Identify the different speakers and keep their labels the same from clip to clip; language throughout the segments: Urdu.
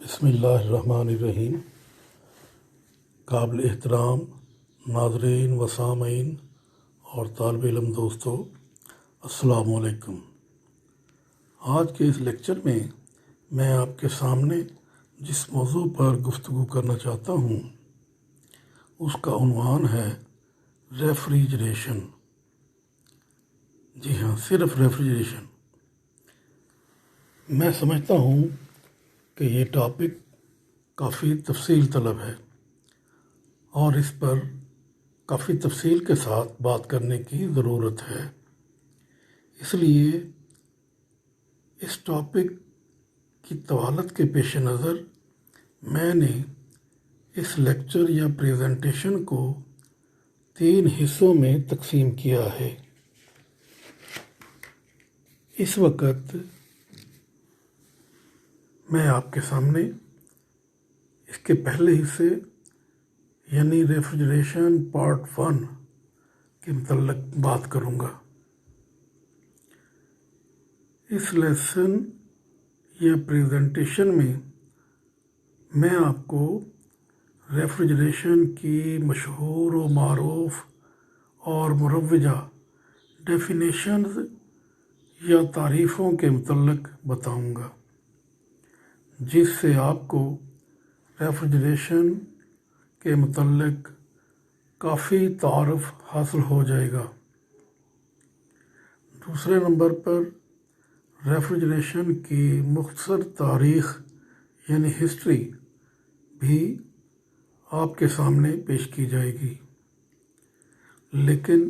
Speaker 1: بسم اللہ الرحمن الرحیم۔ قابل احترام ناظرین و سامعین اور طالب علم دوستو، السلام علیکم۔ آج کے اس لیکچر میں میں آپ کے سامنے جس موضوع پر گفتگو کرنا چاہتا ہوں اس کا عنوان ہے ریفریجریشن۔ جی ہاں، صرف ریفریجریشن۔ میں سمجھتا ہوں کہ یہ ٹاپک کافی تفصیل طلب ہے اور اس پر کافی تفصیل کے ساتھ بات کرنے کی ضرورت ہے۔ اس لیے اس ٹاپک کی طوالت کے پیش نظر میں نے اس لیکچر یا پریزنٹیشن کو 3 حصوں میں تقسیم کیا ہے۔ اس وقت میں آپ کے سامنے اس کے پہلے حصے یعنی ریفریجریشن پارٹ 1 کے متعلق بات کروں گا۔ اس لیسن یا پریزنٹیشن میں میں آپ کو ریفریجریشن کی مشہور و معروف اور مروجہ ڈیفینیشنز یا تعریفوں کے متعلق بتاؤں گا، جس سے آپ کو ریفریجریشن کے متعلق کافی تعارف حاصل ہو جائے گا۔ دوسرے نمبر پر ریفریجریشن کی مختصر تاریخ یعنی ہسٹری بھی آپ کے سامنے پیش کی جائے گی۔ لیکن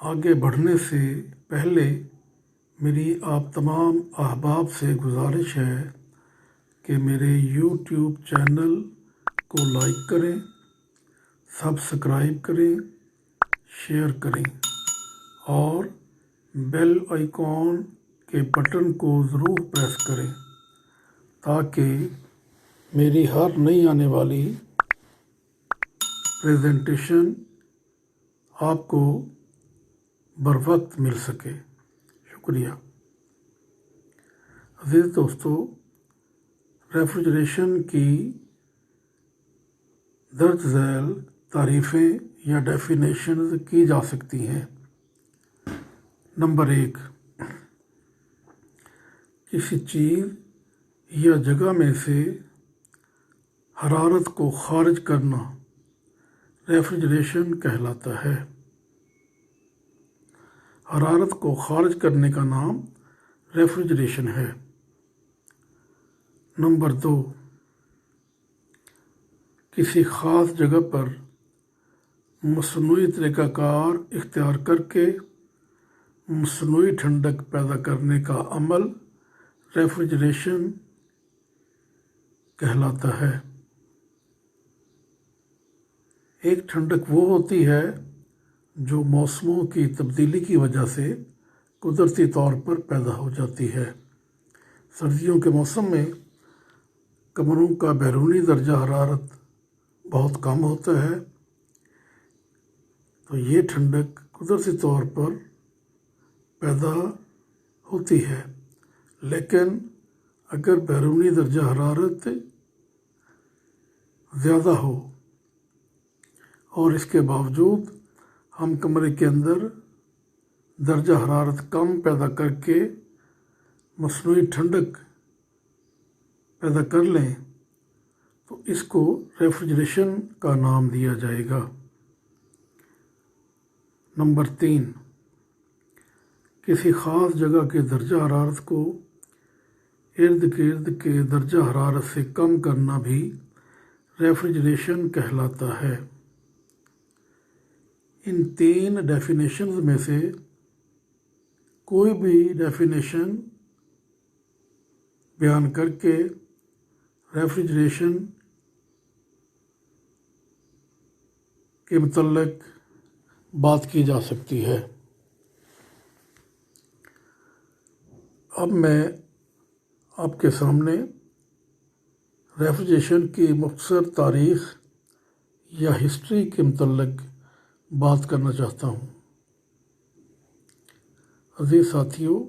Speaker 1: آگے بڑھنے سے پہلے میری آپ تمام احباب سے گزارش ہے کہ میرے یوٹیوب چینل کو لائک کریں، سبسکرائب کریں، شیئر کریں اور بیل آئیکن کے بٹن کو ضرور پریس کریں تاکہ میری ہر نئی آنے والی پریزنٹیشن آپ کو بروقت مل سکے۔ شکریہ۔ عزیز دوستو، ریفریجریشن کی درج ذیل تعریفیں یا ڈیفینیشنز کی جا سکتی ہیں۔ نمبر 1، کسی چیز یا جگہ میں سے حرارت کو خارج کرنا ریفریجریشن کہلاتا ہے۔ حرارت کو خارج کرنے کا نام ریفریجریشن ہے۔ نمبر 2، کسی خاص جگہ پر مصنوعی طریقہ کار اختیار کر کے مصنوعی ٹھنڈک پیدا کرنے کا عمل ریفریجریشن کہلاتا ہے۔ ایک ٹھنڈک وہ ہوتی ہے جو موسموں کی تبدیلی کی وجہ سے قدرتی طور پر پیدا ہو جاتی ہے۔ سردیوں کے موسم میں کمروں کا بیرونی درجہ حرارت بہت کم ہوتا ہے، تو یہ ٹھنڈک قدرتی طور پر پیدا ہوتی ہے۔ لیکن اگر بیرونی درجہ حرارت زیادہ ہو اور اس کے باوجود ہم کمرے کے اندر درجہ حرارت کم پیدا کر کے مصنوعی ٹھنڈک پیدا کر لیں تو اس کو ریفریجریشن کا نام دیا جائے گا۔ نمبر 3، کسی خاص جگہ کے درجہ حرارت کو ارد گرد کے درجہ حرارت سے کم کرنا بھی ریفریجریشن کہلاتا ہے۔ ان 3 ڈیفینیشنز میں سے کوئی بھی ڈیفینیشن بیان کر کے ریفریجریشن کے متعلق بات کی جا سکتی ہے۔ اب میں آپ کے سامنے ریفریجریشن کی مختصر تاریخ یا ہسٹری کے متعلق بات کرنا چاہتا ہوں۔ عزیز ساتھیو،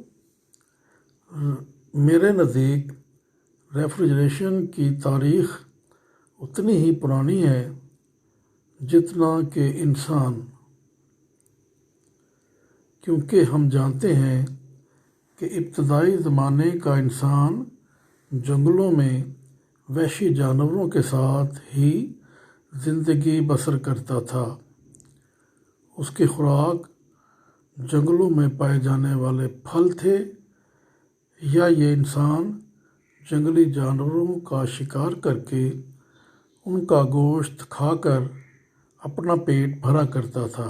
Speaker 1: میرے نزدیک ریفریجریشن کی تاریخ اتنی ہی پرانی ہے جتنا کہ انسان، کیونکہ ہم جانتے ہیں کہ ابتدائی زمانے کا انسان جنگلوں میں وحشی جانوروں کے ساتھ ہی زندگی بسر کرتا تھا۔ اس کی خوراک جنگلوں میں پائے جانے والے پھل تھے، یا یہ انسان جنگلی جانوروں کا شکار کر کے ان کا گوشت کھا کر اپنا پیٹ بھرا کرتا تھا۔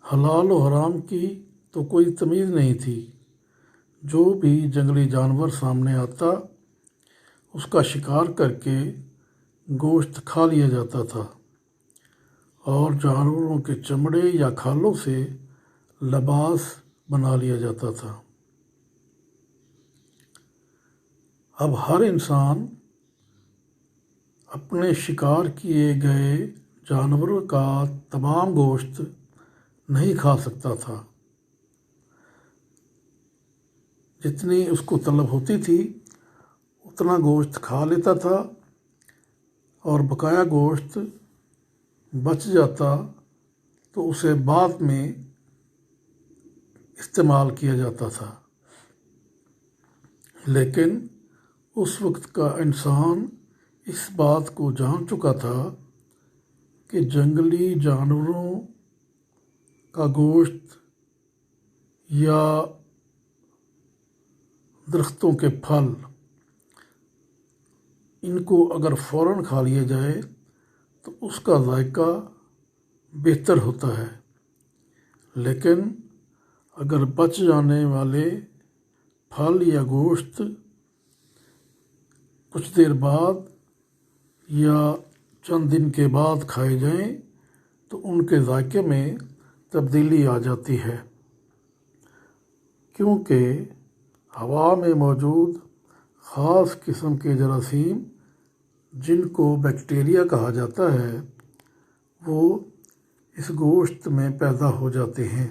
Speaker 1: حلال و حرام کی تو کوئی تمیز نہیں تھی، جو بھی جنگلی جانور سامنے آتا اس کا شکار کر کے گوشت کھا لیا جاتا تھا، اور جانوروں کے چمڑے یا کھالوں سے لباس بنا لیا جاتا تھا۔ اب ہر انسان اپنے شکار کیے گئے جانوروں کا تمام گوشت نہیں کھا سکتا تھا۔ جتنی اس کو طلب ہوتی تھی اتنا گوشت کھا لیتا تھا، اور بقایا گوشت بچ جاتا تو اسے بعد میں استعمال کیا جاتا تھا۔ لیکن اس وقت کا انسان اس بات کو جان چکا تھا کہ جنگلی جانوروں کا گوشت یا درختوں کے پھل، ان کو اگر فوراً کھا لیا جائے تو اس کا ذائقہ بہتر ہوتا ہے، لیکن اگر بچ جانے والے پھل یا گوشت کچھ دیر بعد یا چند دن کے بعد کھائے جائیں تو ان کے ذائقے میں تبدیلی آ جاتی ہے، کیونکہ ہوا میں موجود خاص قسم کے جراثیم جن کو بیکٹیریا کہا جاتا ہے وہ اس گوشت میں پیدا ہو جاتے ہیں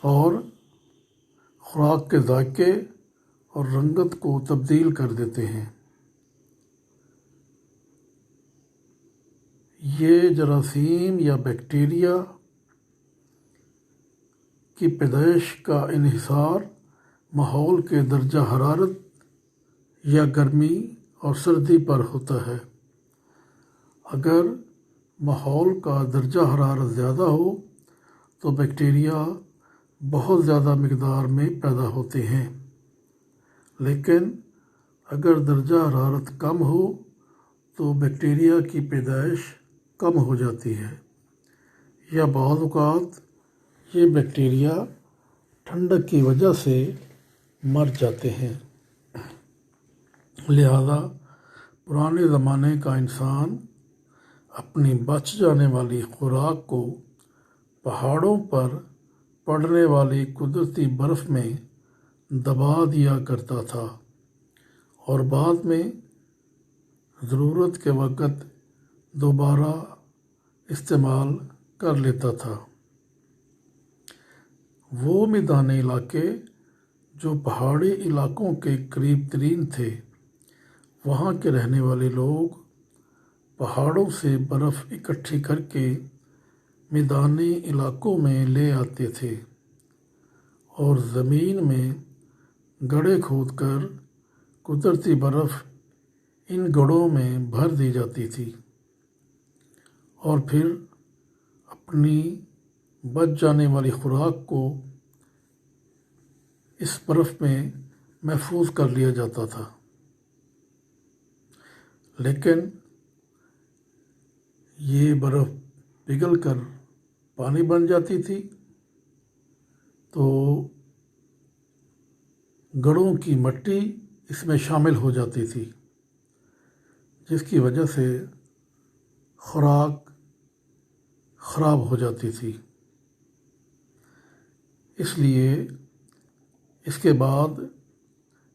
Speaker 1: اور خوراک کے ذائقے اور رنگت کو تبدیل کر دیتے ہیں۔ یہ جراثیم یا بیکٹیریا کی پیدائش کا انحصار ماحول کے درجہ حرارت یا گرمی اور سردی پر ہوتا ہے۔ اگر ماحول کا درجہ حرارت زیادہ ہو تو بیکٹیریا بہت زیادہ مقدار میں پیدا ہوتے ہیں، لیکن اگر درجہ حرارت کم ہو تو بیکٹیریا کی پیدائش کم ہو جاتی ہے، یا بعض اوقات یہ بیکٹیریا ٹھنڈک کی وجہ سے مر جاتے ہیں۔ لہذا پرانے زمانے کا انسان اپنی بچ جانے والی خوراک کو پہاڑوں پر پڑنے والی قدرتی برف میں دبا دیا کرتا تھا، اور بعد میں ضرورت کے وقت دوبارہ استعمال کر لیتا تھا۔ وہ میدانی علاقے جو پہاڑی علاقوں کے قریب ترین تھے، وہاں کے رہنے والے لوگ پہاڑوں سے برف اکٹھی کر کے میدانی علاقوں میں لے آتے تھے، اور زمین میں گڑھے کھود کر قدرتی برف ان گڑھوں میں بھر دی جاتی تھی، اور پھر اپنی بچ جانے والی خوراک کو اس برف میں محفوظ کر لیا جاتا تھا۔ لیکن یہ برف پگھل کر پانی بن جاتی تھی تو گڑھوں کی مٹی اس میں شامل ہو جاتی تھی، جس کی وجہ سے خوراک خراب ہو جاتی تھی۔ اس لیے اس کے بعد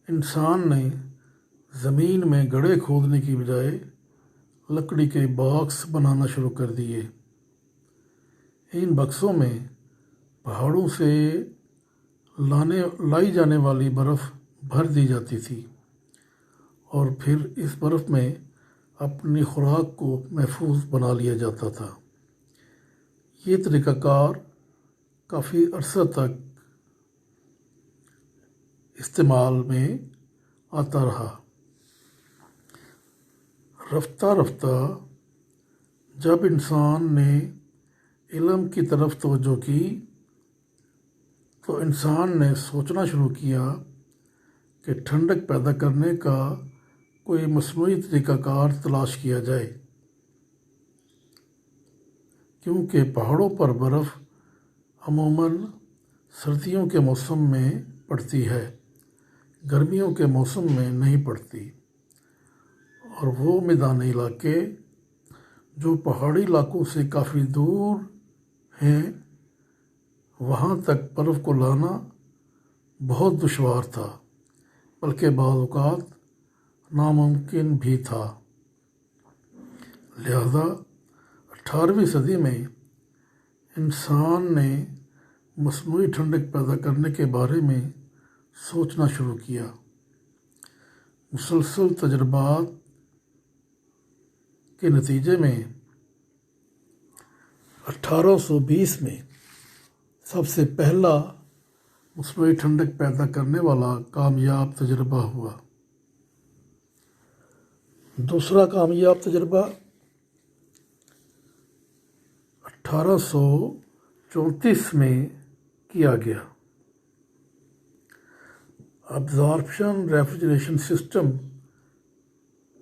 Speaker 1: انسان نے زمین میں گڑھے کھودنے کی بجائے لکڑی کے باکس بنانا شروع کر دیے۔ ان باکسوں میں پہاڑوں سے لائی جانے والی برف بھر دی جاتی تھی اور پھر اس برف میں اپنی خوراک کو محفوظ بنا لیا جاتا تھا۔ یہ طریقہ کار کافی عرصہ تک استعمال میں آتا رہا۔ رفتہ رفتہ جب انسان نے علم کی طرف توجہ کی تو انسان نے سوچنا شروع کیا کہ ٹھنڈک پیدا کرنے کا کوئی مصنوعی طریقہ کار تلاش کیا جائے، کیونکہ پہاڑوں پر برف عموماً سردیوں کے موسم میں پڑتی ہے، گرمیوں کے موسم میں نہیں پڑتی، اور وہ میدانی علاقے جو پہاڑی علاقوں سے کافی دور ہیں وہاں تک برف کو لانا بہت دشوار تھا، بلکہ بعض اوقات ناممکن بھی تھا۔ لہذا 18ویں صدی میں انسان نے مصنوعی ٹھنڈک پیدا کرنے کے بارے میں سوچنا شروع کیا۔ مسلسل تجربات کے نتیجے میں 1820 میں سب سے پہلا مصنوعی ٹھنڈک پیدا کرنے والا کامیاب تجربہ ہوا۔ دوسرا کامیاب تجربہ 1834 میں کیا گیا۔ ابزارپشن ریفریجریشن سسٹم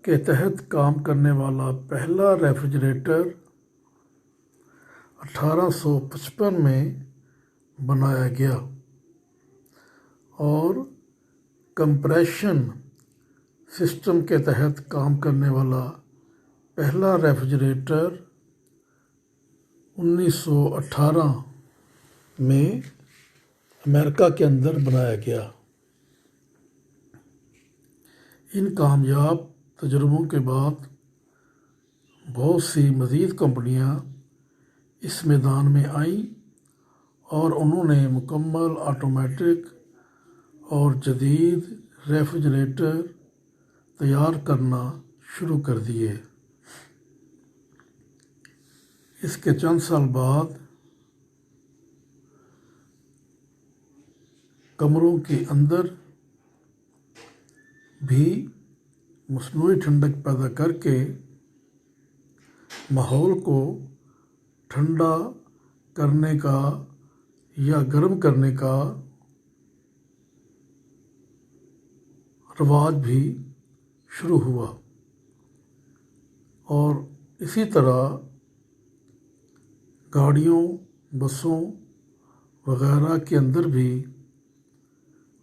Speaker 1: کے تحت کام کرنے والا پہلا ریفریجریٹر 1855 میں بنایا گیا، اور کمپریشن سسٹم کے تحت کام کرنے والا پہلا ریفریجریٹر 1918 میں امریکہ کے اندر بنایا گیا۔ ان کامیاب تجربوں کے بعد بہت سی مزید کمپنیاں اس میدان میں آئیں اور انہوں نے مکمل آٹومیٹک اور جدید ریفریجریٹر تیار کرنا شروع کر دیے۔ اس کے چند سال بعد کمروں کے اندر بھی مصنوعی ٹھنڈک پیدا کر کے ماحول کو ٹھنڈا کرنے کا یا گرم کرنے کا رواج بھی شروع ہوا، اور اسی طرح گاڑیوں، بسوں وغیرہ کے اندر بھی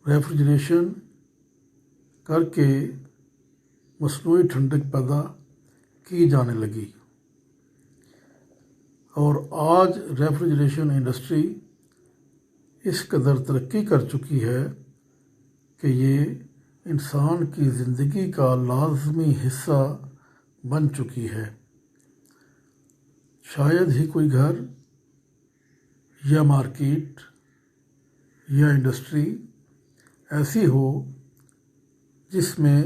Speaker 1: ریفریجریشن کر کے مصنوعی ٹھنڈک پیدا کی جانے لگی، اور آج ریفریجریشن انڈسٹری اس قدر ترقی کر چکی ہے کہ یہ انسان کی زندگی کا لازمی حصہ بن چکی ہے۔ شاید ہی کوئی گھر یا مارکیٹ یا انڈسٹری ایسی ہو جس میں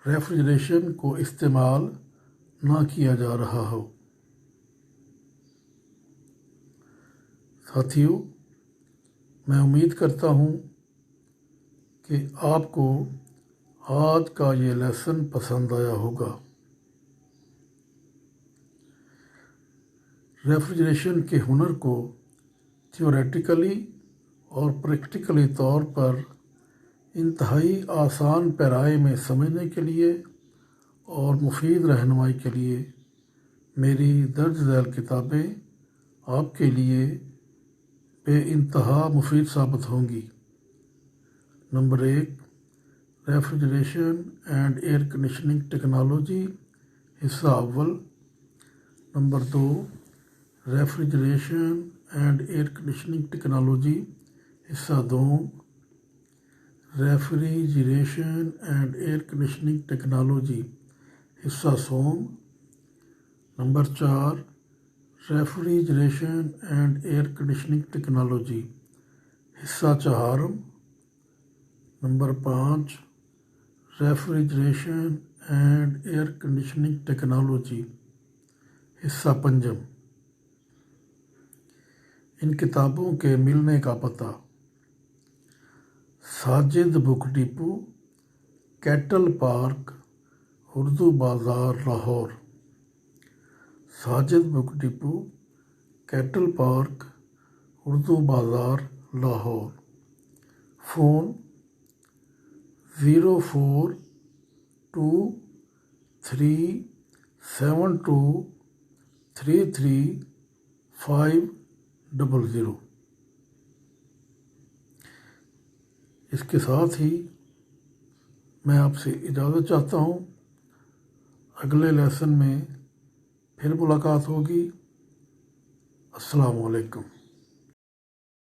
Speaker 1: ریفریجریشن کو استعمال نہ کیا جا رہا ہو۔ ساتھیو، میں امید کرتا ہوں کہ آپ کو آج کا یہ لیسن پسند آیا ہوگا۔ ریفریجریشن کے ہنر کو تھیوریٹیکلی اور پریکٹیکلی طور پر انتہائی آسان پیرائی میں سمجھنے کے لیے اور مفید رہنمائی کے لیے میری درج ذیل کتابیں آپ کے لیے بے انتہا مفید ثابت ہوں گی۔ Number 1، refrigeration and air conditioning technology, حصہ اول۔ Number 2، refrigeration and air conditioning technology, حصہ دوم۔ Refrigeration and air conditioning technology, حصہ سوم۔ Number 4، refrigeration and air conditioning technology, حصہ چہارم number 5 refrigeration and air conditioning technology حصہ پنجم ان کتابوں کے ملنے کا پتہ ساجد بک ڈپو کیٹل پارک اردو بازار لاہور ساجد بک ڈپو کیٹل پارک اردو بازار لاہور فون 042372335500۔ اس کے ساتھ ہی میں آپ سے اجازت چاہتا ہوں، اگلے لیسن میں پھر ملاقات ہوگی۔ السلام علیکم۔